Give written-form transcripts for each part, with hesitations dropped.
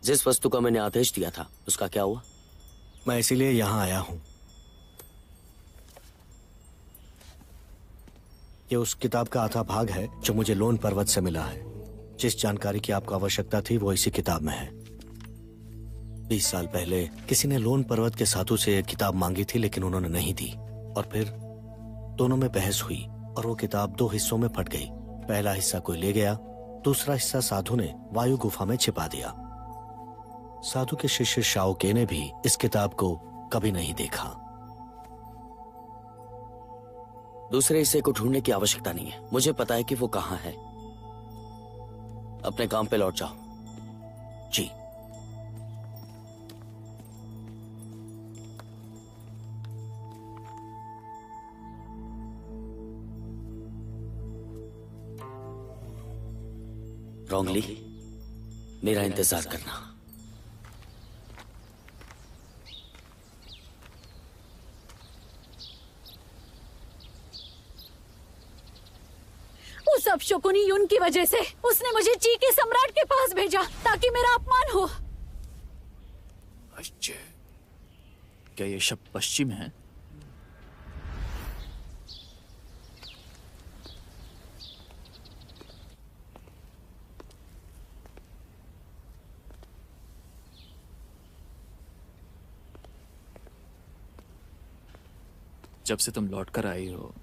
जिस वस्तु का मैंने आदेश दिया था उसका क्या हुआ? मैं इसीलिए यहाँ आया हूँ। ये उस किताब का आधा भाग है जो मुझे लोन पर्वत से मिला है। जिस जानकारी की आपको आवश्यकता थी वो इसी किताब में है। 20 साल पहले किसी ने लोन पर्वत के साधु से ये किताब मांगी थी, लेकिन उन्होंने नहीं दी और फिर दोनों में बहस हुई और वो किताब 2 हिस्सों में फट गई। पहला हिस्सा कोई ले गया, दूसरा हिस्सा साधु ने वायु गुफा में छिपा दिया। साधु के शिष्य शाओ के ने भी इस किताब को कभी नहीं देखा। दूसरे हिस्से को ढूंढने की आवश्यकता नहीं है, मुझे पता है कि वो कहाँ है। अपने काम पे लौट जाओ। जी। रोंगली, मेरा इंतजार करना। उस अपशकुनी यून की वजह से उसने मुझे ची के सम्राट के पास भेजा ताकि मेरा अपमान हो। अच्छा, क्या ये शब्द पश्चिम है? जब से तुम लौट कर आई हो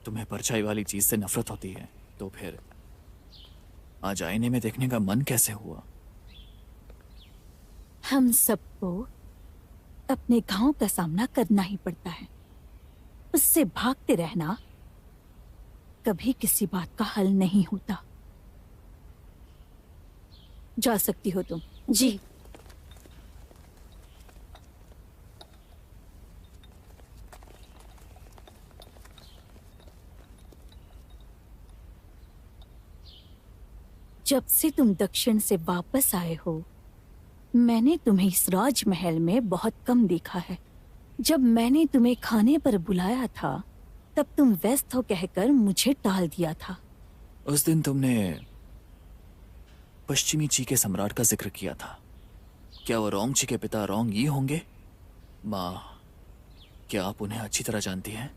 तुम्हें परछाई वाली चीज से नफरत होती है, तो फिर आज आईने में देखने का मन कैसे हुआ? हम सबको अपने घावों का सामना करना ही पड़ता है। उससे भागते रहना कभी किसी बात का हल नहीं होता। जा सकती हो तुम। जी। जब से तुम दक्षिण से वापस आए हो मैंने तुम्हें इस राजमहल में बहुत कम देखा है। जब मैंने तुम्हें खाने पर बुलाया था तब तुम व्यस्त हो कहकर मुझे टाल दिया था। उस दिन तुमने पश्चिमी ची के सम्राट का जिक्र किया था। क्या वो रोंग ची के पिता रोंग यी होंगे? माँ, क्या आप उन्हें अच्छी तरह जानती हैं?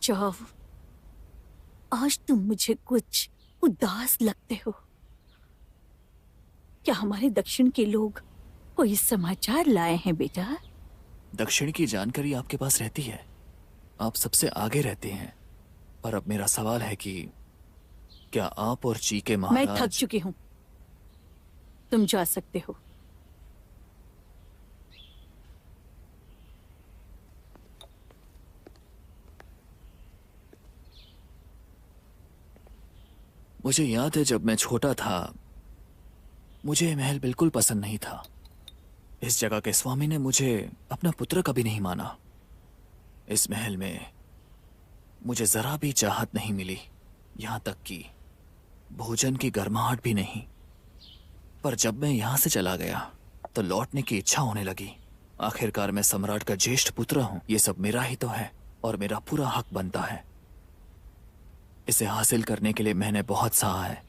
जाओ, आज तुम मुझे कुछ उदास लगते हो। क्या हमारे दक्षिण के लोग कोई समाचार लाए हैं बेटा? दक्षिण की जानकारी आपके पास रहती है, आप सबसे आगे रहते हैं। और अब मेरा सवाल है कि क्या आप और ची के महाराज... मैं थक चुकी हूँ, तुम जा सकते हो। मुझे याद है जब मैं छोटा था मुझे यह महल बिल्कुल पसंद नहीं था। इस जगह के स्वामी ने मुझे अपना पुत्र कभी नहीं माना। इस महल में मुझे जरा भी चाहत नहीं मिली, यहां तक कि भोजन की गर्माहट भी नहीं। पर जब मैं यहां से चला गया तो लौटने की इच्छा होने लगी। आखिरकार मैं सम्राट का ज्येष्ठ पुत्र हूं, ये सब मेरा ही तो है और मेरा पूरा हक बनता है। इसे हासिल करने के लिए मैंने बहुत सहा है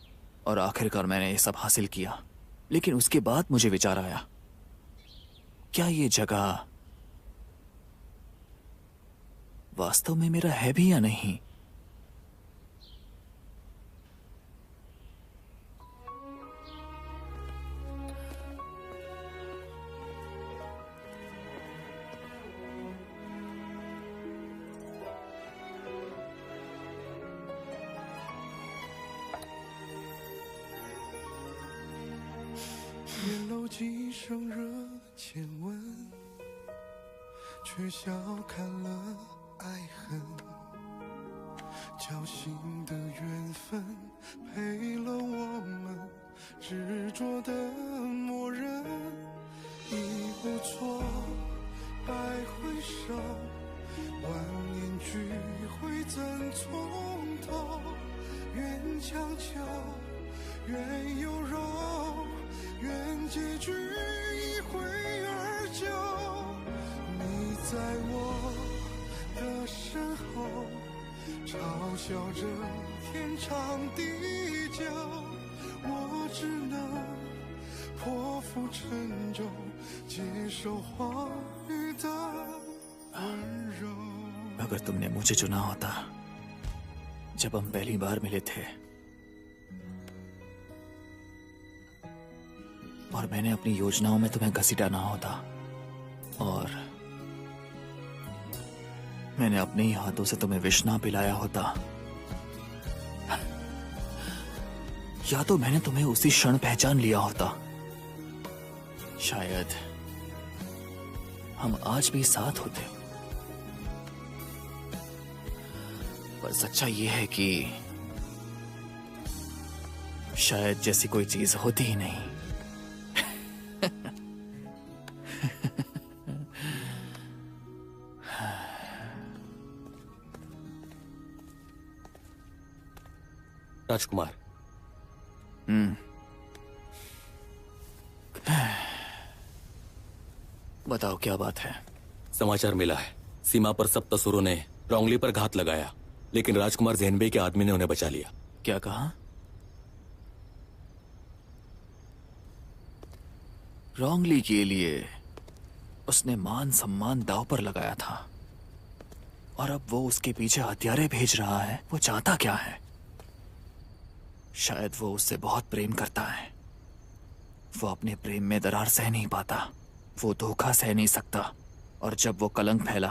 और आखिरकार मैंने ये सब हासिल किया। लेकिन उसके बाद मुझे विचार आया, क्या ये जगह वास्तव में मेरा है भी या नहीं? 破釜沉舟，接受话语的温柔。 अगर तुमने मुझे चुना होता जब हम पहली बार मिले थे और मैंने अपनी योजनाओं में तुम्हें घसीटाना होता और मैंने अपने ही हाथों से तुम्हें विष ना पिलाया होता, या तो मैंने तुम्हें उसी क्षण पहचान लिया होता, शायद हम आज भी साथ होते। पर सच्चाई ये है कि शायद जैसी कोई चीज होती ही नहीं। राजकुमार, बताओ क्या बात है? समाचार मिला है सीमा पर सब तसुरों ने रोंगली पर घात लगाया, लेकिन राजकुमार ज़ेनबे के आदमी ने उन्हें बचा लिया। क्या कहा? रोंगली के लिए उसने मान सम्मान दांव पर लगाया था और अब वो उसके पीछे हथियारे भेज रहा है। वो चाहता क्या है? शायद वो उससे बहुत प्रेम करता है। वो अपने प्रेम में दरार सह नहीं पाता, वो धोखा सह नहीं सकता, और जब वो कलंक फैला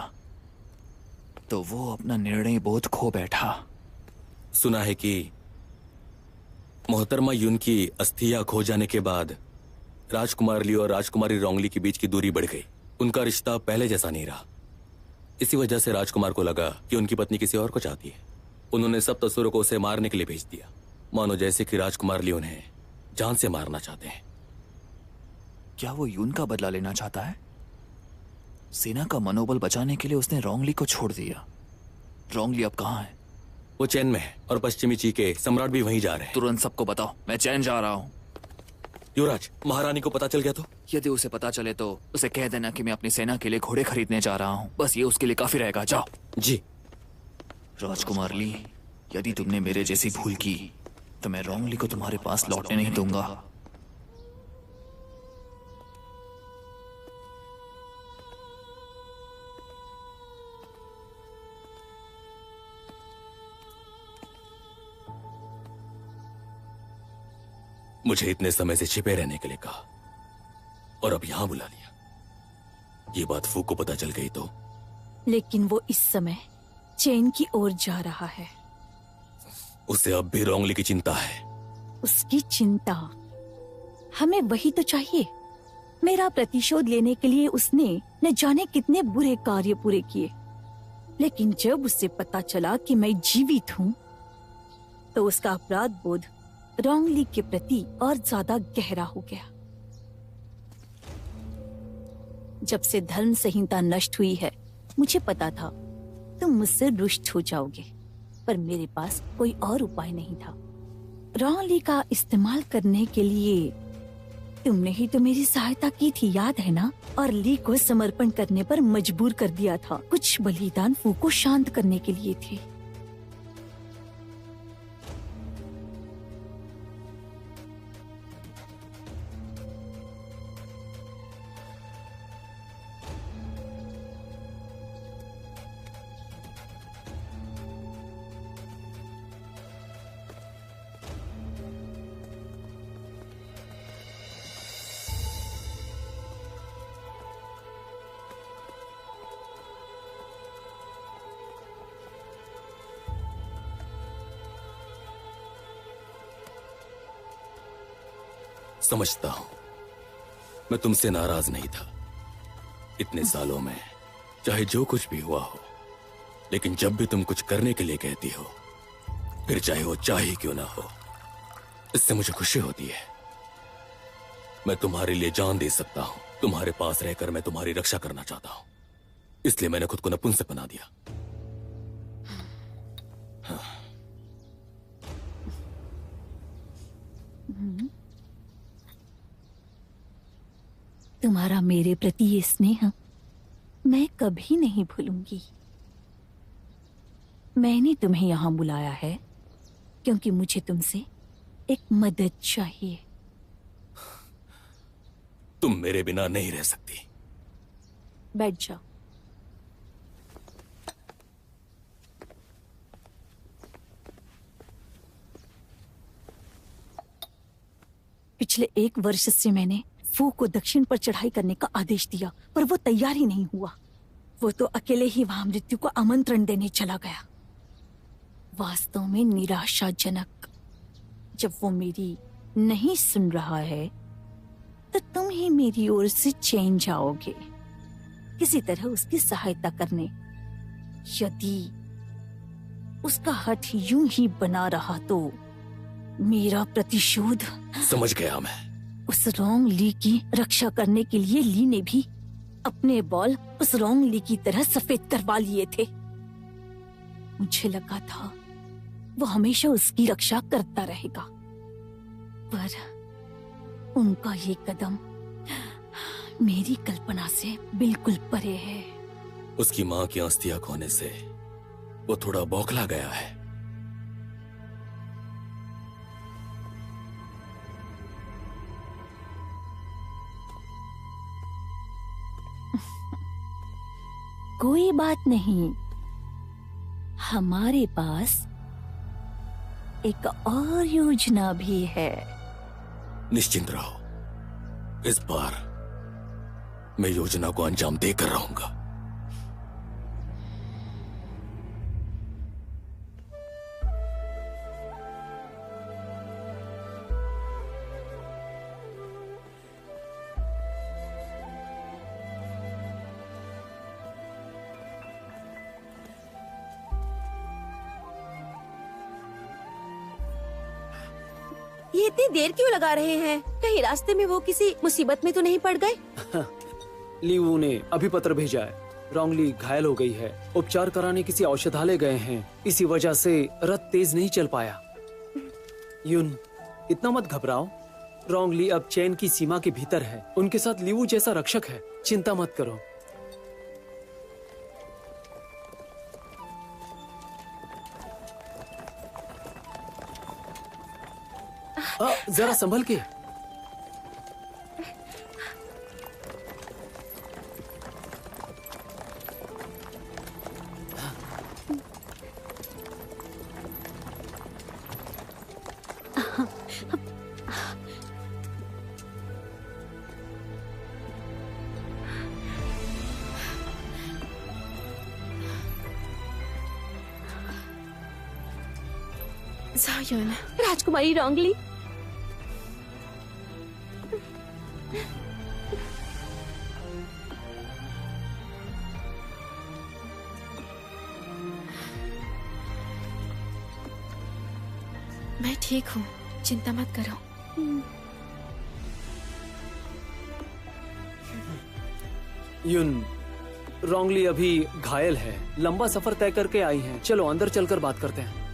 तो वो अपना निर्णय बोध खो बैठा। सुना है कि मोहतरमा युन की अस्थियां खो जाने के बाद राजकुमार ली और राजकुमारी रोंगली के बीच की दूरी बढ़ गई। उनका रिश्ता पहले जैसा नहीं रहा। इसी वजह से राजकुमार को लगा कि उनकी पत्नी किसी और को चाहती है। उन्होंने सब तसुरों को उसे मारने के लिए भेज दिया, मानो जैसे कि राजकुमार ली उन्हें जान से मारना चाहते हैं। क्या वो यून का बदला लेना चाहता है? सेना का मनोबल बचाने के लिए उसने रोंगली को छोड़ दिया। रोंगली अब कहाँ है? वो चैन में है और पश्चिमी ची के सम्राट भी वहीं जा रहे हैं। तुरंत सबको बताओ, मैं चैन जा रहा हूँ। युवराज, महारानी को पता चल गया तो? यदि उसे पता चले तो उसे कह देना कि मैं अपनी सेना के लिए घोड़े खरीदने जा रहा हूँ। बस ये उसके लिए काफी रहेगा। जाओ। जी। राजकुमार ली, यदि तुमने मेरे जैसी भूल की तो मैं रोंगली को तुम्हारे पास लौटने नहीं दूंगा। मुझे इतने समय से छिपे रहने के लिए कहा और अब यहां बुला लिया। ये बात फू को पता चल गई तो? लेकिन वो इस समय चैन की ओर जा रहा है। उसे अब भी रोंगली की चिंता है। उसकी चिंता? हमें वही तो चाहिए। मेरा प्रतिशोध लेने के लिए उसने न जाने कितने बुरे कार्य पूरे किए, लेकिन जब उसे पता चला कि मैं जीवित हूँ तो उसका अपराध बोध रोंगली के प्रति और ज्यादा गहरा हो गया। जब से धर्म संहिता नष्ट हुई है, मुझे पता था तुम मुझसे रुष्ट हो जाओगे, पर मेरे पास कोई और उपाय नहीं था। रोंगली का इस्तेमाल करने के लिए तुमने ही तो मेरी सहायता की थी, याद है ना? और ली को समर्पण करने पर मजबूर कर दिया था। कुछ बलिदान फू को शांत करने के लिए थे। समझता हूं, मैं तुमसे नाराज नहीं था इतने सालों में, चाहे जो कुछ भी हुआ हो। लेकिन जब भी तुम कुछ करने के लिए कहती हो, फिर चाहे वो चाहे क्यों ना हो, इससे मुझे खुशी होती है। मैं तुम्हारे लिए जान दे सकता हूं। तुम्हारे पास रहकर मैं तुम्हारी रक्षा करना चाहता हूं, इसलिए मैंने खुद को नपुंसक बना दिया। हाँ। तुम्हारा मेरे प्रति ये स्नेह मैं कभी नहीं भूलूंगी। मैंने तुम्हें यहाँ बुलाया है क्योंकि मुझे तुमसे एक मदद चाहिए। तुम मेरे बिना नहीं रह सकती। बैठ जाओ। पिछले 1 वर्ष से मैंने फू को दक्षिण पर चढ़ाई करने का आदेश दिया, पर वो तैयार ही नहीं हुआ। वो तो अकेले ही वहां मृत्यु को आमंत्रण देने चला गया। वास्तव में निराशाजनक। जब वो मेरी नहीं सुन रहा है तो तुम ही मेरी ओर से चैन जाओगे, किसी तरह उसकी सहायता करने। यदि उसका हठ यूं ही बना रहा तो मेरा प्रतिशोध। समझ गया मैं। उस रोंग ली की रक्षा करने के लिए ली ने भी अपने बॉल उस रोंग ली की तरह सफेद करवा लिए थे। मुझे लगा था वो हमेशा उसकी रक्षा करता रहेगा, पर उनका ये कदम मेरी कल्पना से बिल्कुल परे है। उसकी माँ की अस्थियां खोने से वो थोड़ा बौखला गया है। कोई बात नहीं, हमारे पास एक और योजना भी है। निश्चिंत रहो, इस बार मैं योजना को अंजाम देकर रहूंगा। ये इतनी देर क्यों लगा रहे हैं? कहीं रास्ते में वो किसी मुसीबत में तो नहीं पड़ गए? लीवू ने अभी पत्र भेजा है। रोंगली घायल हो गई है, उपचार कराने किसी औषधालय गए हैं, इसी वजह से रथ तेज नहीं चल पाया। युन, इतना मत घबराओ, रोंगली अब चैन की सीमा के भीतर है। उनके साथ लीवू जैसा रक्षक है, चिंता मत करो। जरा संभल के। जायुन, राजकुमारी रोंगली। मैं ठीक हूँ, चिंता मत करो। युन, रोंगली अभी घायल है, लंबा सफर तय करके आई हैं। चलो अंदर चलकर बात करते हैं।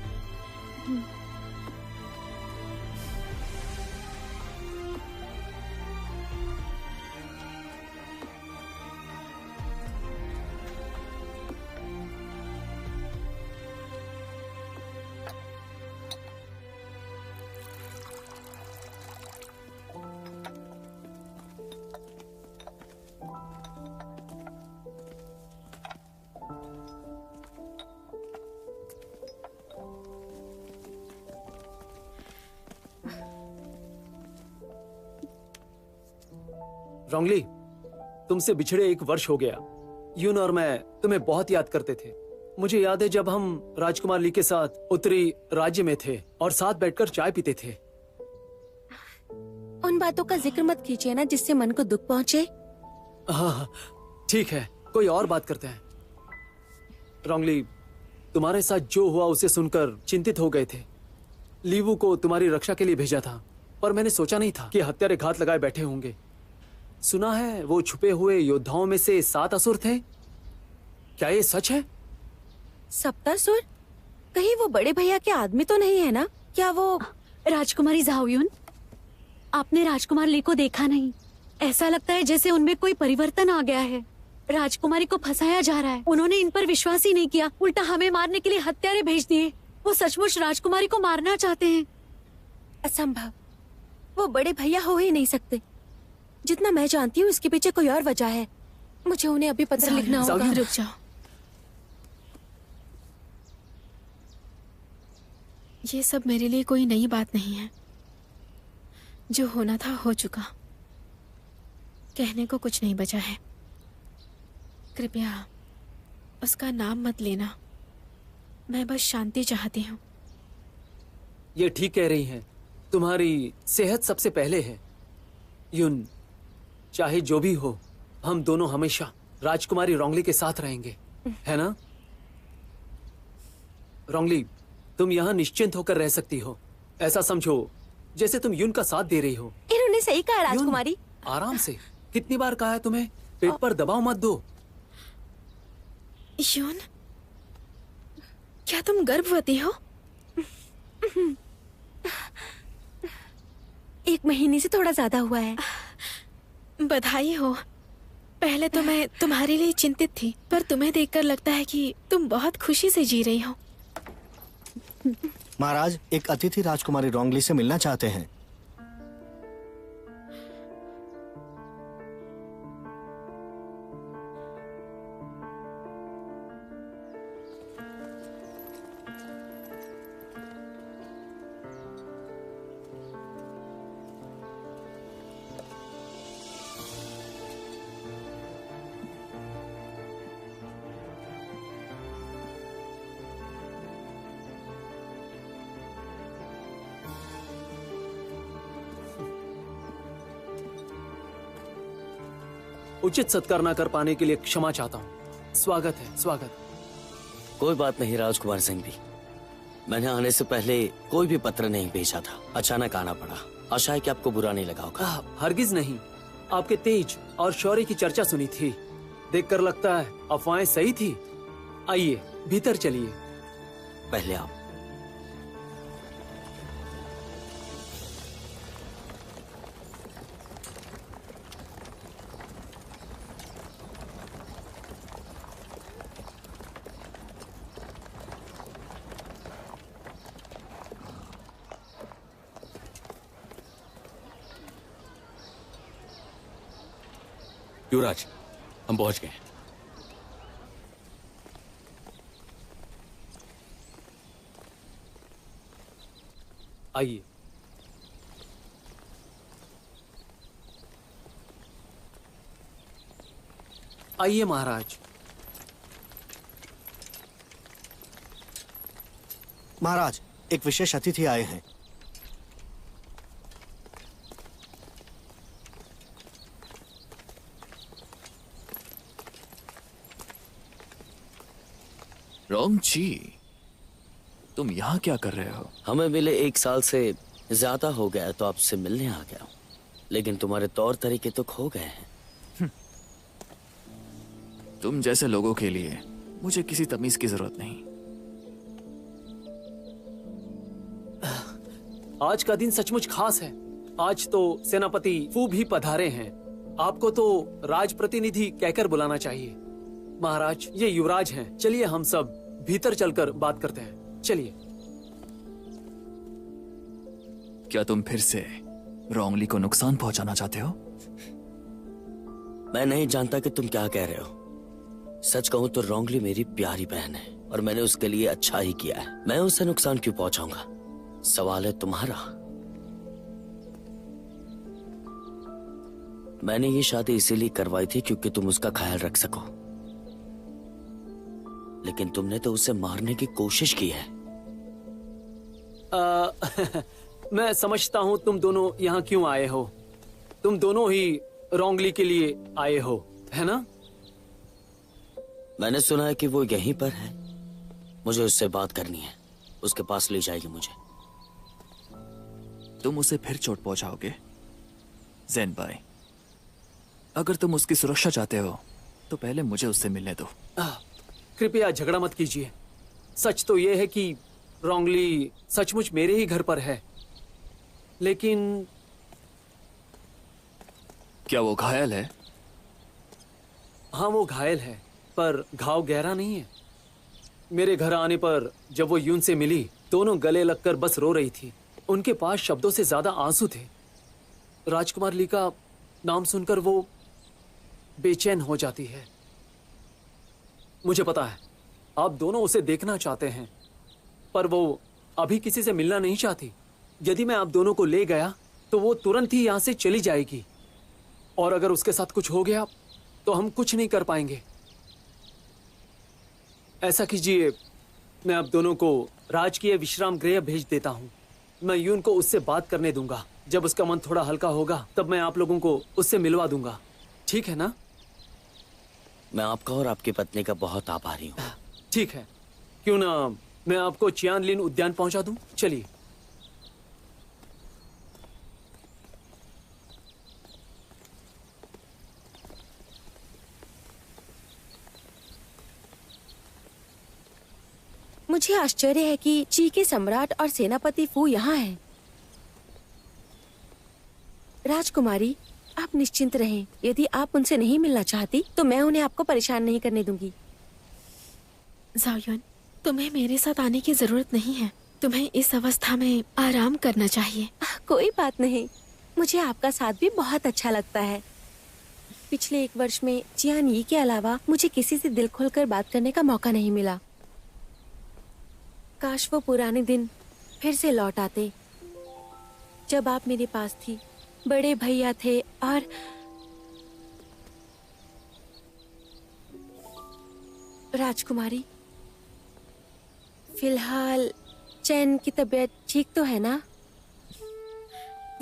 रोंगली, तुमसे बिछड़े 1 वर्ष हो गया। यून और मैं तुम्हें बहुत याद करते थे। मुझे याद है जब हम राजकुमार ली के साथ उत्तरी राज्य में थे और साथ बैठकर चाय पीते थे। उन बातों का जिक्र मत कीजिए ना जिससे मन को दुख पहुंचे। हाँ, ठीक है, कोई और बात करते हैं। रोंगली, तुम्हारे साथ जो हुआ उसे सुनकर चिंतित हो गए थे। लीवू को तुम्हारी रक्षा के लिए भेजा था, पर मैंने सोचा नहीं था कि हत्यारे घात लगाए बैठे होंगे। सुना है वो छुपे हुए योद्धाओं में से 7 असुर थे। क्या ये सच है? सप्तासुर? कहीं वो बड़े भैया के आदमी तो नहीं है ना? क्या वो? राजकुमारी जाओयुन, आपने राजकुमार ली को देखा नहीं। ऐसा लगता है जैसे उनमें कोई परिवर्तन आ गया है। राजकुमारी को फंसाया जा रहा है। उन्होंने इन पर विश्वास ही नहीं किया, उल्टा हमें मारने के लिए हत्यारे भेज दिए। वो सचमुच राजकुमारी को मारना चाहते हैं। असंभव, वो बड़े भैया हो ही नहीं सकते। जितना मैं जानती हूँ इसके पीछे कोई और वजह है। मुझे उन्हें अभी पत्र लिखना होगा। जाओ। रुक जाओ। ये सब मेरे लिए कोई नई बात नहीं है। जो होना था हो चुका। कहने को कुछ नहीं बचा है। कृपया उसका नाम मत लेना। मैं बस शांति चाहती हूँ। ये ठीक कह रही हैं। तुम्हारी सेहत सबसे पहले है। यून, चाहे जो भी हो, हम दोनों हमेशा राजकुमारी रोंगली के साथ रहेंगे, है ना? रोंगली, तुम यहाँ निश्चिंत होकर रह सकती हो। ऐसा समझो जैसे तुम यून का साथ दे रही हो। इन्होंने सही कहा राजकुमारी। यून, आराम से। कितनी बार कहा है तुम्हें, पेट पर दबाव मत दो। यून, क्या तुम गर्भवती हो? 1 महीने से थोड़ा ज्यादा हुआ है। बधाई हो। पहले तो मैं तुम्हारे लिए चिंतित थी, पर तुम्हें देखकर लगता है कि तुम बहुत खुशी से जी रही हो। महाराज, एक अतिथि राजकुमारी रोंगली से मिलना चाहते हैं। उचित सत्कार न कर पाने के लिए क्षमा चाहता हूँ। स्वागत है, स्वागत। कोई बात नहीं राजकुमार सिंह भी। मैंने आने से पहले कोई भी पत्र नहीं भेजा था, अचानक आना पड़ा। आशा है कि आपको बुरा नहीं लगा होगा। हरगिज नहीं। आपके तेज और शौर्य की चर्चा सुनी थी, देखकर लगता है अफवाहें सही थी। आइए भीतर चलिए। पहले आप। युवराज, हम पहुंच गए। आइए। आइए महाराज। महाराज, एक विशेष अतिथि आए हैं। रोंगची, तुम यहाँ क्या कर रहे हो? हमें मिले 1 साल से ज्यादा हो गया तो आपसे मिलने आ गया हूँ, लेकिन तुम्हारे तौर तरीके तो खो गए हैं। तुम जैसे लोगों के लिए मुझे किसी तमीज की जरूरत नहीं। आज का दिन सचमुच खास है। आज तो सेनापति फू भी पधारे हैं। आपको तो राज प्रतिनिधि कहकर बुलाना चाहिए। महाराज, ये युवराज हैं। चलिए हम सब भीतर चलकर बात करते हैं। चलिए। क्या तुम फिर से रोंगली को नुकसान पहुंचाना चाहते हो? मैं नहीं जानता कि तुम क्या कह रहे हो। सच कहूं तो रोंगली मेरी प्यारी बहन है और मैंने उसके लिए अच्छा ही किया है। मैं उसे नुकसान क्यों पहुंचाऊंगा? सवाल है तुम्हारा। मैंने ये शादी इसीलिए करवाई थी क्योंकि तुम उसका ख्याल रख सको, लेकिन तुमने तो उसे मारने की कोशिश की है। मैं समझता हूँ तुम दोनों यहाँ क्यों आए हो। तुम दोनों ही रोंगली के लिए आए हो, है ना? मैंने सुना है कि वो यहीं पर है। मुझे उससे बात करनी है। उसके पास ले जाएगी मुझे। तुम उसे फिर चोट पहुंचाओगे? ज़ेन भाई, अगर तुम उसकी सुरक्षा चाहते हो तो पहले मुझे उससे मिलने दो। कृपया झगड़ा मत कीजिए। सच तो यह है कि रोंगली सचमुच मेरे ही घर पर है, लेकिन क्या वो घायल है? हाँ, वो घायल है, पर घाव गहरा नहीं है। मेरे घर आने पर जब वो यून से मिली, दोनों गले लगकर बस रो रही थी। उनके पास शब्दों से ज्यादा आंसू थे। राजकुमार ली का नाम सुनकर वो बेचैन हो जाती है। मुझे पता है आप दोनों उसे देखना चाहते हैं, पर वो अभी किसी से मिलना नहीं चाहती। यदि मैं आप दोनों को ले गया तो वो तुरंत ही यहां से चली जाएगी, और अगर उसके साथ कुछ हो गया तो हम कुछ नहीं कर पाएंगे। ऐसा कीजिए, मैं आप दोनों को राजकीय विश्राम गृह भेज देता हूं। मैं यून को उससे बात करने दूंगा। जब उसका मन थोड़ा हल्का होगा तब मैं आप लोगों को उससे मिलवा दूंगा। ठीक है ना? मैं आपका और आपकी पत्नी का बहुत आभारी हूँ। ठीक है, क्यों ना मैं आपको चियानलिन उद्यान पहुंचा दूं? चलिए। मुझे आश्चर्य है कि ची के सम्राट और सेनापति फू यहाँ हैं। राजकुमारी, आप निश्चिंत रहें। यदि आप उनसे नहीं मिलना चाहती तो मैं उन्हें आपको परेशान नहीं करने दूंगी। ज़ाओयुन, तुम्हें मेरे साथ आने की जरूरत नहीं है। तुम्हें इस अवस्था में आराम करना चाहिए। कोई बात नहीं, मुझे आपका साथ भी बहुत अच्छा लगता है। पिछले 1 वर्ष में चियान यी के अलावा मुझे किसी से दिल खोलकर बात करने का मौका नहीं मिला। काश वो पुराने दिन फिर से लौट आते, जब आप मेरे पास थी, बड़े भैया थे और राजकुमारी। फिलहाल चैन की तबीयत ठीक तो है ना?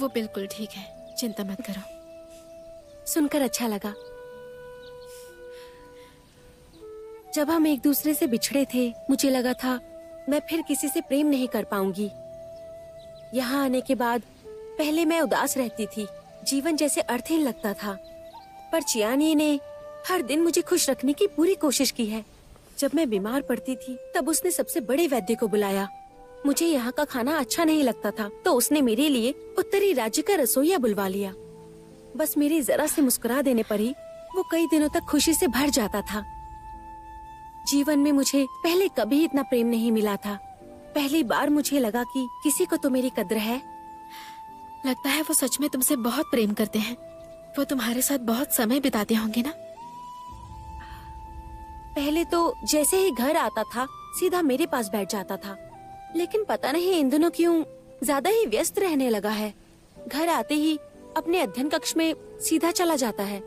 वो बिल्कुल ठीक है, चिंता मत करो। सुनकर अच्छा लगा। जब हम एक दूसरे से बिछड़े थे, मुझे लगा था मैं फिर किसी से प्रेम नहीं कर पाऊंगी। यहाँ आने के बाद पहले मैं उदास रहती थी, जीवन जैसे अर्थहीन लगता था, पर चियान यी ने हर दिन मुझे खुश रखने की पूरी कोशिश की है। जब मैं बीमार पड़ती थी तब उसने सबसे बड़े वैद्य को बुलाया। मुझे यहाँ का खाना अच्छा नहीं लगता था तो उसने मेरे लिए उत्तरी राज्य का रसोइया बुलवा लिया। बस मेरी जरा से मुस्कुरा देने पर ही वो कई दिनों तक खुशी से भर जाता था। जीवन में मुझे पहले कभी इतना प्रेम नहीं मिला था। पहली बार मुझे लगा कि किसी को तो मेरी कद्र है। लगता है वो सच में तुमसे बहुत प्रेम करते हैं। वो तुम्हारे साथ बहुत समय बिताते होंगे ना? पहले तो जैसे ही घर आता था सीधा मेरे पास बैठ जाता था, लेकिन पता नहीं इन दिनों क्यों ज्यादा ही व्यस्त रहने लगा है। घर आते ही अपने अध्ययन कक्ष में सीधा चला जाता है।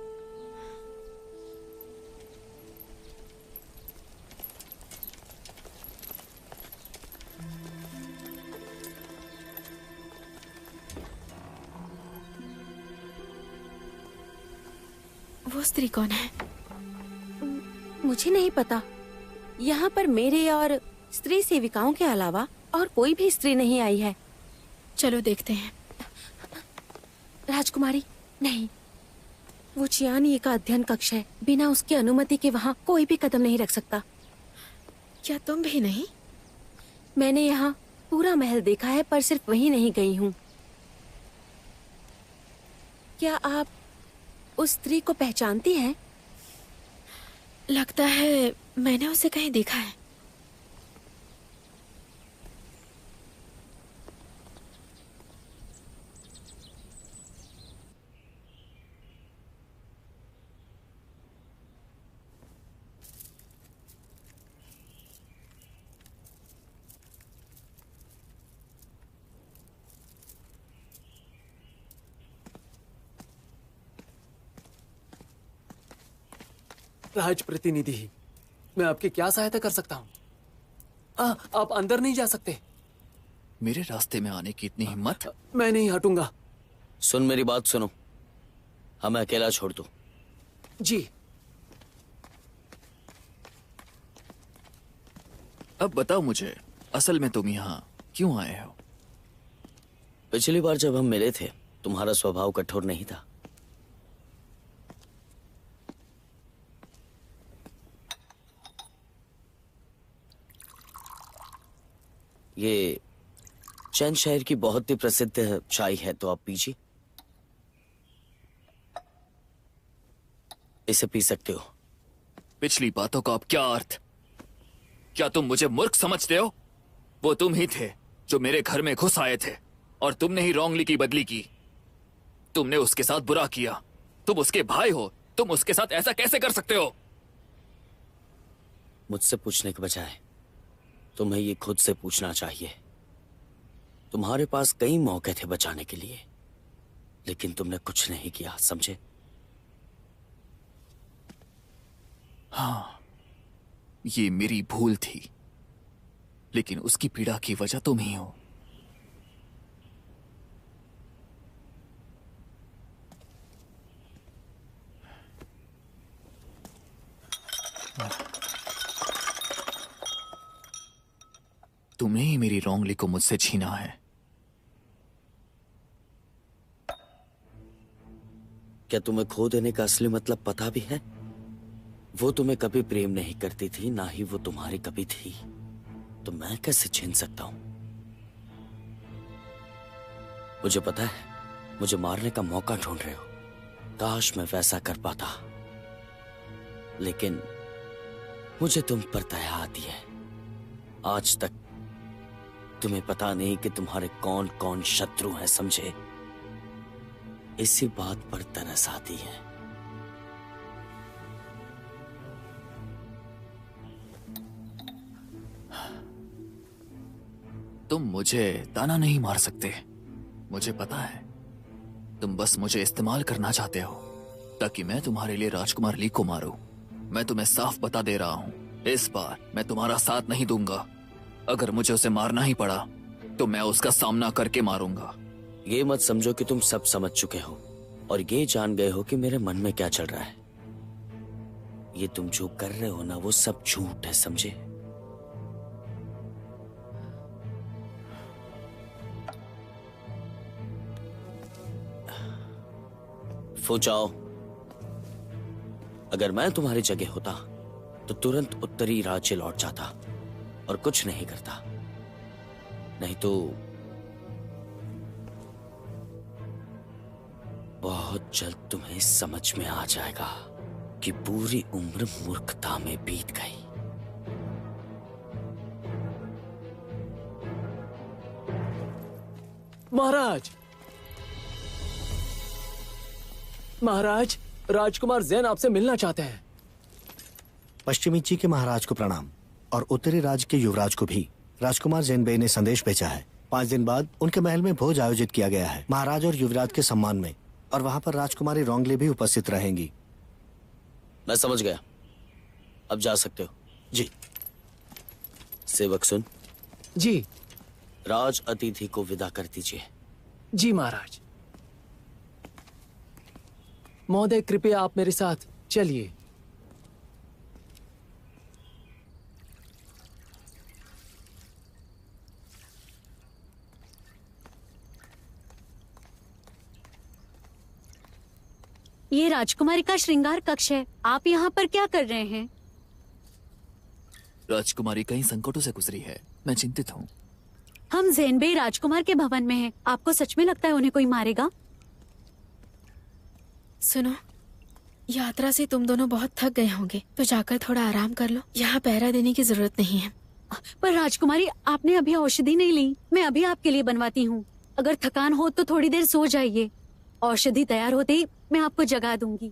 वो स्त्री कौन है? मुझे नहीं पता। यहाँ पर मेरे और स्त्री सेविकाओं के अलावा और कोई भी स्त्री नहीं आई है। चलो देखते हैं। राजकुमारी, नहीं, वो चियान यी का अध्ययन कक्ष है। बिना उसकी अनुमति के वहाँ कोई भी कदम नहीं रख सकता। क्या तुम भी नहीं? मैंने यहाँ पूरा महल देखा है, पर सिर्फ वहीं नहीं गई हूँ। क्या आप उस स्त्री को पहचानती हैं? लगता है मैंने उसे कहीं देखा है। राज प्रतिनिधि, मैं आपकी क्या सहायता कर सकता हूँ? आप अंदर नहीं जा सकते। मेरे रास्ते में आने की इतनी हिम्मत? मैं नहीं हटूंगा। सुन, मेरी बात सुनो, हमें अकेला छोड़ दो। जी। अब बताओ मुझे, असल में तुम यहाँ क्यों आए हो? पिछली बार जब हम मिले थे तुम्हारा स्वभाव कठोर नहीं था। ये चैन शहर की बहुत ही प्रसिद्ध चाय है, तो आप पीजिए। इसे पी सकते हो। पिछली बातों का अब क्या अर्थ? क्या तुम मुझे मूर्ख समझते हो? वो तुम ही थे जो मेरे घर में घुस आए थे और तुमने ही रोंगली की बदली की। तुमने उसके साथ बुरा किया तुम उसके भाई हो, तुम उसके साथ ऐसा कैसे कर सकते हो? मुझसे पूछने के बजाय तुम्हें ये खुद से पूछना चाहिए। तुम्हारे पास कई मौके थे बचाने के लिए, लेकिन तुमने कुछ नहीं किया, समझे? हाँ, ये मेरी भूल थी, लेकिन उसकी पीड़ा की वजह तुम ही हो। तुमने ही मेरी रोंगली को मुझसे छीना है। क्या तुम्हें खो देने का असली मतलब पता भी है? वो तुम्हें कभी प्रेम नहीं करती थी, ना ही वो तुम्हारी कभी थी, तो मैं कैसे छीन सकता हूं? मुझे पता है, मुझे मारने का मौका ढूंढ रहे हो। काश मैं वैसा कर पाता, लेकिन मुझे तुम पर दया आती है। आज तक तुम्हें पता नहीं कि तुम्हारे कौन कौन शत्रु हैं, समझे? इसी बात पर तरस आती है। तुम मुझे ताना नहीं मार सकते, मुझे पता है। तुम बस मुझे इस्तेमाल करना चाहते हो ताकि मैं तुम्हारे लिए राजकुमार ली को मारूं। मैं तुम्हें साफ बता दे रहा हूं, इस बार मैं तुम्हारा साथ नहीं दूंगा। अगर मुझे उसे मारना ही पड़ा तो मैं उसका सामना करके मारूंगा। ये मत समझो कि तुम सब समझ चुके हो और ये जान गए हो कि मेरे मन में क्या चल रहा है। ये तुम जो कर रहे हो ना, वो सब झूठ है, समझे? फुचाओ, अगर मैं तुम्हारी जगह होता तो तुरंत उत्तरी राज्य लौट जाता और कुछ नहीं करता। नहीं तो बहुत जल्द तुम्हें समझ में आ जाएगा कि पूरी उम्र मूर्खता में बीत गई। महाराज, महाराज, राजकुमार जैन आपसे मिलना चाहते हैं। पश्चिमी ची के महाराज को प्रणाम और उत्तरी राज्य के युवराज को भी। राजकुमार जैनबे ने संदेश भेजा है। 5 दिन बाद उनके महल में भोज आयोजित किया गया है, महाराज और युवराज के सम्मान में, और वहाँ पर राजकुमारी रोंगली भी उपस्थित रहेंगी। मैं समझ गया, अब जा सकते हो। जी। सेवक सुन। जी। राज अतिथि को विदा कर दीजिए। जी महाराज। महोदय, कृपया आप मेरे साथ चलिए। ये राजकुमारी का श्रृंगार कक्ष है। आप यहाँ पर क्या कर रहे हैं? राजकुमारी कई संकटों से गुजरी है, मैं चिंतित हूँ। हम ज़ेनबे राजकुमार के भवन में हैं। आपको सच में लगता है उन्हें कोई मारेगा? सुनो, यात्रा से तुम दोनों बहुत थक गए होंगे, तो जाकर थोड़ा आराम कर लो। यहाँ पहरा देने की जरूरत नहीं है। पर राजकुमारी, आपने अभी औषधि नहीं ली। मैं अभी आपके लिए बनवाती हूँ। अगर थकान हो तो थोड़ी देर सो जाइए। औषधि तैयार होते ही मैं आपको जगा दूंगी।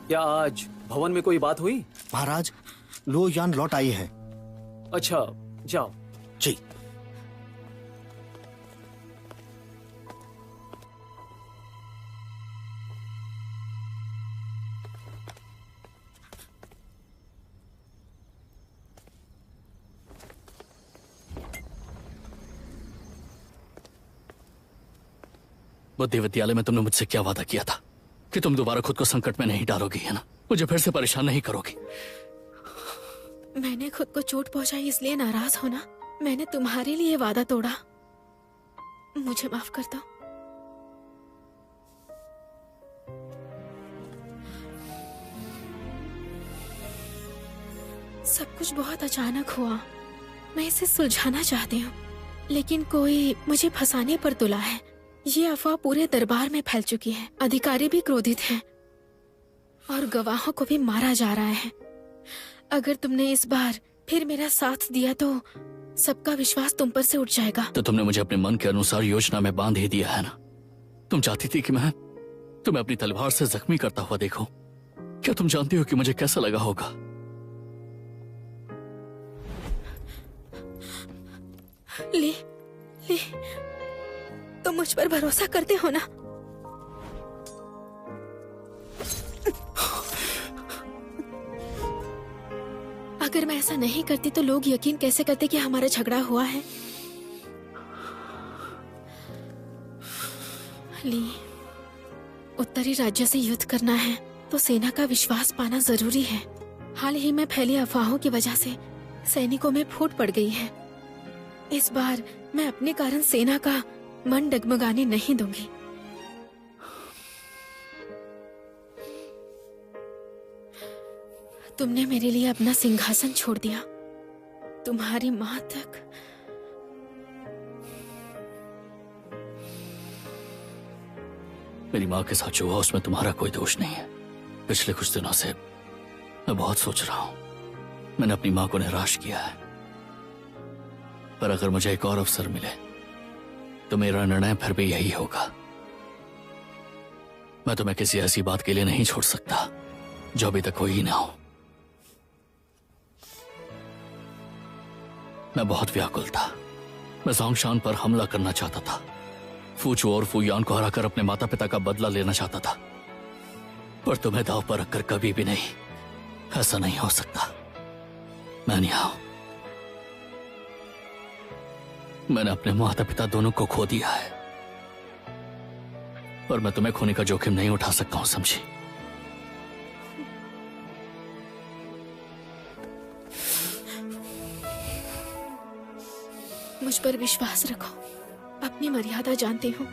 क्या आज भवन में कोई बात हुई? महाराज, लो यान लौट आई है। अच्छा, जाओ। जी। बुद्धि विद्यालय में तुमने मुझसे क्या वादा किया था? कि तुम दोबारा खुद को संकट में नहीं डालोगी, है ना? मुझे फिर से परेशान नहीं करोगी। मैंने खुद को चोट पहुंचाई इसलिए नाराज होना। मैंने तुम्हारे लिए वादा तोड़ा। मुझे माफ कर दो। सब कुछ बहुत अचानक हुआ। मैं इसे सुलझाना चाहती हूँ, लेकिन कोई मुझे फंसाने पर तुला है। ये अफवाह पूरे दरबार में फैल चुकी है। अधिकारी भी क्रोधित हैं और गवाहों को भी मारा जा रहा है। अगर तुमने इस बार फिर मेरा साथ दिया तो सबका विश्वास तुम पर से उठ जाएगा। तो तुमने मुझे अपने मन के अनुसार योजना में बांध ही दिया है ना? तुम चाहती थी कि मैं तुम्हें अपनी तलवार से जख्मी करता हुआ देखूं। क्या तुम जानती हो कि मुझे कैसा लगा होगा? ली, तुम मुझ पर भरोसा करते हो ना? अगर मैं ऐसा नहीं करती तो लोग यकीन कैसे करते कि हमारा झगड़ा हुआ है? ली, उत्तरी राज्य से युद्ध करना है तो सेना का विश्वास पाना जरूरी है। हाल ही में फैली अफवाहों की वजह से सैनिकों में फूट पड़ गई है। इस बार मैं अपने कारण सेना का मन डगमगाने नहीं दूंगी। तुमने मेरे लिए अपना सिंहासन छोड़ दिया। तुम्हारी माँ तक मेरी माँ के साथ जो हुआ उसमें तुम्हारा कोई दोष नहीं है। पिछले कुछ दिनों से मैं बहुत सोच रहा हूं। मैंने अपनी माँ को निराश किया है, पर अगर मुझे एक और अवसर मिले तो मेरा निर्णय फिर भी यही होगा। मैं तुम्हें किसी ऐसी बात के लिए नहीं छोड़ सकता जो अभी तक हुई ही ना हो। मैं बहुत व्याकुल था। मैं जोंगशान पर हमला करना चाहता था। फूचू और फूयान को हराकर अपने माता पिता का बदला लेना चाहता था, पर तुम्हें दांव पर रखकर कभी भी नहीं। ऐसा नहीं हो सकता। मैनियाओ, मैंने अपने माता पिता दोनों को खो दिया है, पर मैं तुम्हें खोने का जोखिम नहीं उठा सकता हूं, समझी? मुझ पर विश्वास रखो। अपनी मर्यादा जानती हूँ।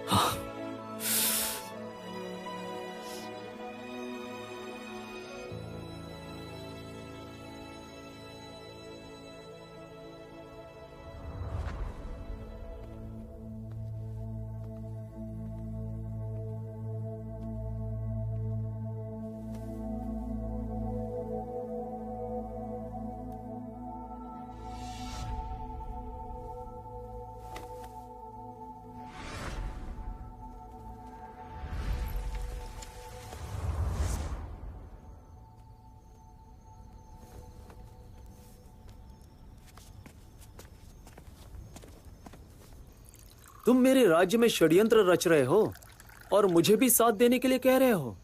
हाँ। तुम मेरे राज्य में षड्यंत्र रच रहे हो और मुझे भी साथ देने के लिए कह रहे हो।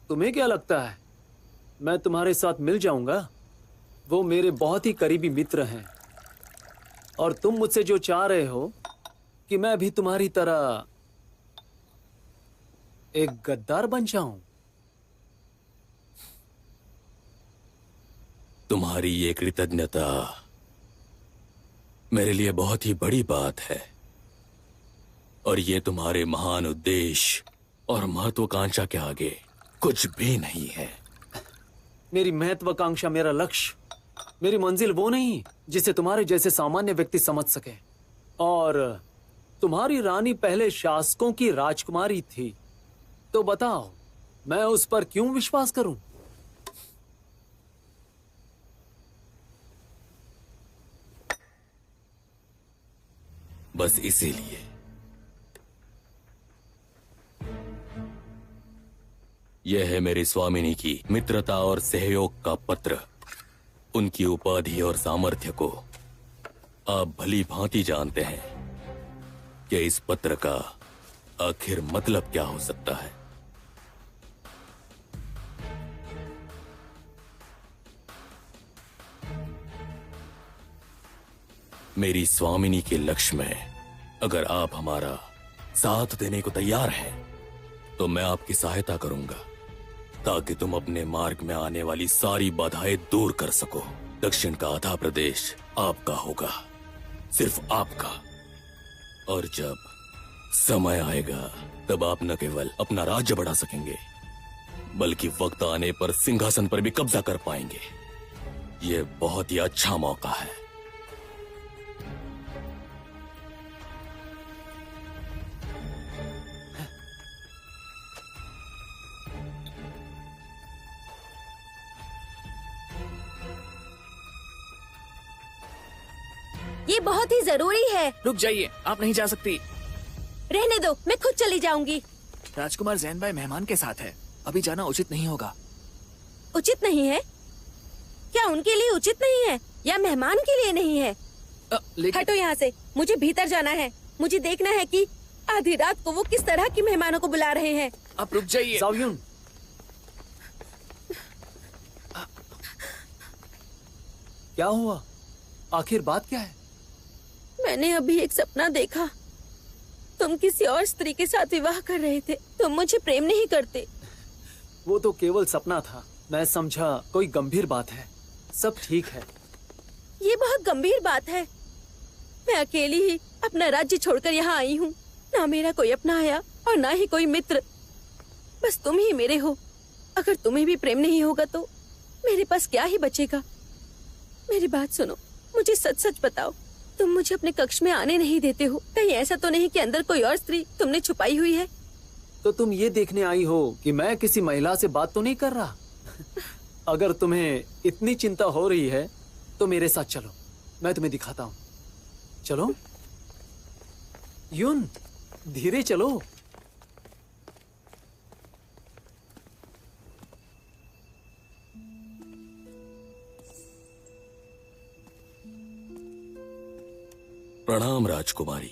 तुम्हें क्या लगता है मैं तुम्हारे साथ मिल जाऊंगा? वो मेरे बहुत ही करीबी मित्र हैं और तुम मुझसे जो चाह रहे हो कि मैं भी तुम्हारी तरह एक गद्दार बन जाऊं। तुम्हारी ये कृतज्ञता मेरे लिए बहुत ही बड़ी बात है, और ये तुम्हारे महान उद्देश्य और महत्वाकांक्षा के आगे कुछ भी नहीं है। मेरी महत्वाकांक्षा, मेरा लक्ष्य, मेरी मंजिल वो नहीं जिसे तुम्हारे जैसे सामान्य व्यक्ति समझ सके। और तुम्हारी रानी पहले शासकों की राजकुमारी थी, तो बताओ मैं उस पर क्यों विश्वास करूं? बस इसीलिए। यह है मेरी स्वामिनी की मित्रता और सहयोग का पत्र। उनकी उपाधि और सामर्थ्य को आप भली भांति जानते हैं कि इस पत्र का आखिर मतलब क्या हो सकता है। मेरी स्वामिनी के लक्ष्य में अगर आप हमारा साथ देने को तैयार है तो मैं आपकी सहायता करूंगा ताकि तुम अपने मार्ग में आने वाली सारी बाधाएं दूर कर सको। दक्षिण का आधा प्रदेश आपका होगा, सिर्फ आपका। और जब समय आएगा तब आप न केवल अपना राज्य बढ़ा सकेंगे बल्कि वक्त आने पर सिंहासन पर भी कब्जा कर पाएंगे। ये बहुत ही अच्छा मौका है। ये बहुत ही जरूरी है। रुक जाइए, आप नहीं जा सकती। रहने दो, मैं खुद चली जाऊंगी। राजकुमार जैन भाई मेहमान के साथ है, अभी जाना उचित नहीं होगा। उचित नहीं है? क्या उनके लिए उचित नहीं है या मेहमान के लिए नहीं है? हटो यहाँ से, मुझे भीतर जाना है। मुझे देखना है कि आधी रात को वो किस तरह की मेहमानों को बुला रहे हैं। आप रुक जाइए। ज़ाओयुन, क्या हुआ? आखिर बात क्या है? मैंने अभी एक सपना देखा। तुम किसी और स्त्री के साथ विवाह कर रहे थे। तुम मुझे प्रेम नहीं करते। वो तो केवल सपना था। मैं समझा कोई गंभीर बात है। सब ठीक है। ये बहुत गंभीर बात है। मैं अकेली ही अपना राज्य छोड़कर यहाँ आई हूँ। ना मेरा कोई अपना आया और ना ही कोई मित्र। बस तुम ही मेरे हो। अगर तुम्हें भी प्रेम नहीं होगा तो मेरे पास क्या ही बचेगा। मेरी बात सुनो, मुझे सच सच बताओ, तुम मुझे अपने कक्ष में आने नहीं देते हो। कहीं ऐसा तो नहीं कि अंदर कोई और स्त्री तुमने छुपाई हुई है? तो तुम ये देखने आई हो कि मैं किसी महिला से बात तो नहीं कर रहा? अगर तुम्हें इतनी चिंता हो रही है तो मेरे साथ चलो, मैं तुम्हें दिखाता हूँ। चलो यून, धीरे चलो। प्रणाम राजकुमारी।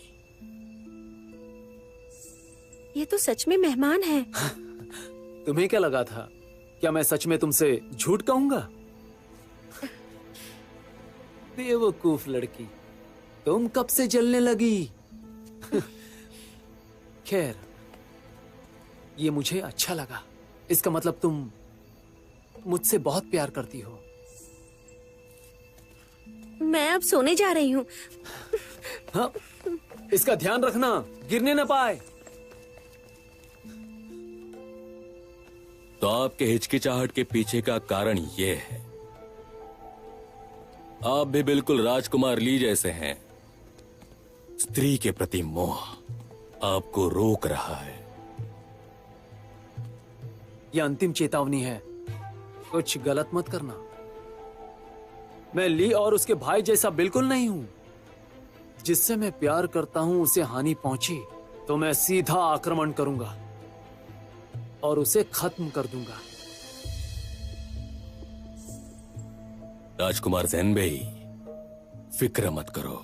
ये तो सच में मेहमान है। तुम्हें क्या लगा था? क्या मैं सच में तुमसे झूठ कहूंगा? बेवकूफ लड़की, तुम कब से जलने लगी? खैर, ये मुझे अच्छा लगा। इसका मतलब तुम मुझसे बहुत प्यार करती हो। मैं अब सोने जा रही हूँ। हाँ, इसका ध्यान रखना, गिरने न पाए। तो आपके हिचकिचाहट के पीछे का कारण ये है, आप भी बिल्कुल राजकुमार ली जैसे हैं। स्त्री के प्रति मोह आपको रोक रहा है। यह अंतिम चेतावनी है, कुछ गलत मत करना। मैं ली और उसके भाई जैसा बिल्कुल नहीं हूं। जिससे मैं प्यार करता हूं उसे हानि पहुंची तो मैं सीधा आक्रमण करूंगा और उसे खत्म कर दूंगा। राजकुमार ज़ेनबेई, फिक्र मत करो।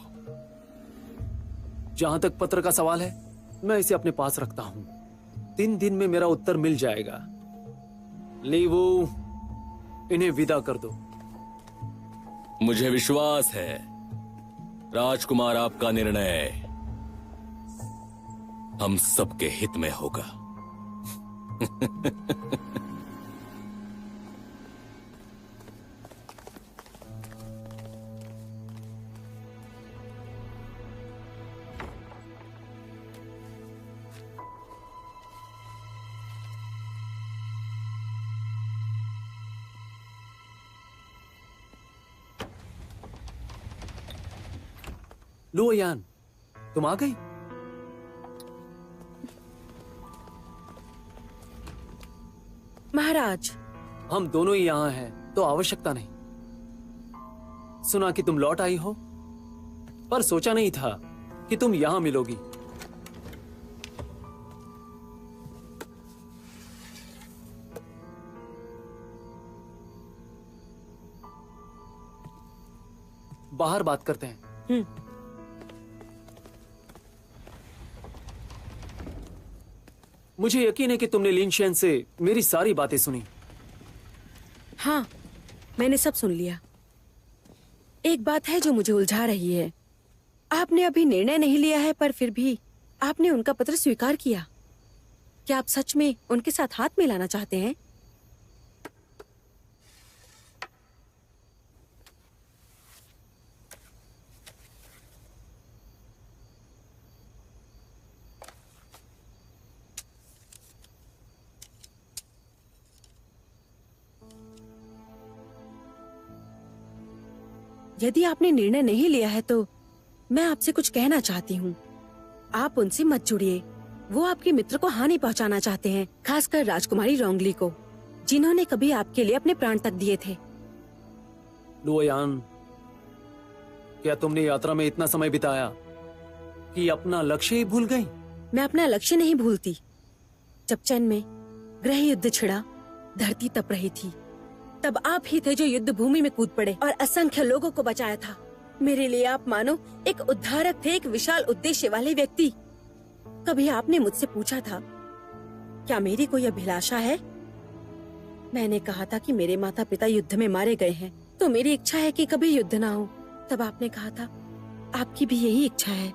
जहां तक पत्र का सवाल है, मैं इसे अपने पास रखता हूं। 3 दिन में मेरा उत्तर मिल जाएगा। लीवू, इन्हें विदा कर दो। मुझे विश्वास है राजकुमार, आपका निर्णय हम सबके हित में होगा। लो यान, तुम आ गई। महाराज, हम दोनों ही यहाँ हैं, तो आवश्यकता नहीं। सुना कि तुम लौट आई हो, पर सोचा नहीं था कि तुम यहाँ मिलोगी। बाहर बात करते हैं। मुझे यकीन है कि तुमने लिनशेन से मेरी सारी बातें सुनी। हाँ, मैंने सब सुन लिया। एक बात है जो मुझे उलझा रही है। आपने अभी निर्णय नहीं लिया है, पर फिर भी आपने उनका पत्र स्वीकार किया। क्या आप सच में उनके साथ हाथ मिलाना चाहते हैं? यदि आपने निर्णय नहीं लिया है तो मैं आपसे कुछ कहना चाहती हूँ। आप उनसे मत जुड़िए। वो आपके मित्र को हानि पहुँचाना चाहते हैं, खासकर राजकुमारी रोंगली को, जिन्होंने कभी आपके लिए अपने प्राण तक दिए थे। लुओयान, क्या तुमने यात्रा में इतना समय बिताया कि अपना लक्ष्य ही भूल गई? मैं अपना लक्ष्य नहीं भूलती। जब चैन में गृह युद्ध छिड़ा, धरती तप रही थी, तब आप ही थे जो युद्ध भूमि में कूद पड़े और असंख्य लोगों को बचाया था। मेरे लिए आप मानो एक उद्धारक थे, एक विशाल उद्देश्य वाले व्यक्ति। कभी आपने मुझसे पूछा था क्या मेरी कोई अभिलाषा है? मैंने कहा था कि मेरे माता पिता युद्ध में मारे गए हैं, तो मेरी इच्छा है कि कभी युद्ध ना हो। तब आपने कहा था आपकी भी यही इच्छा है।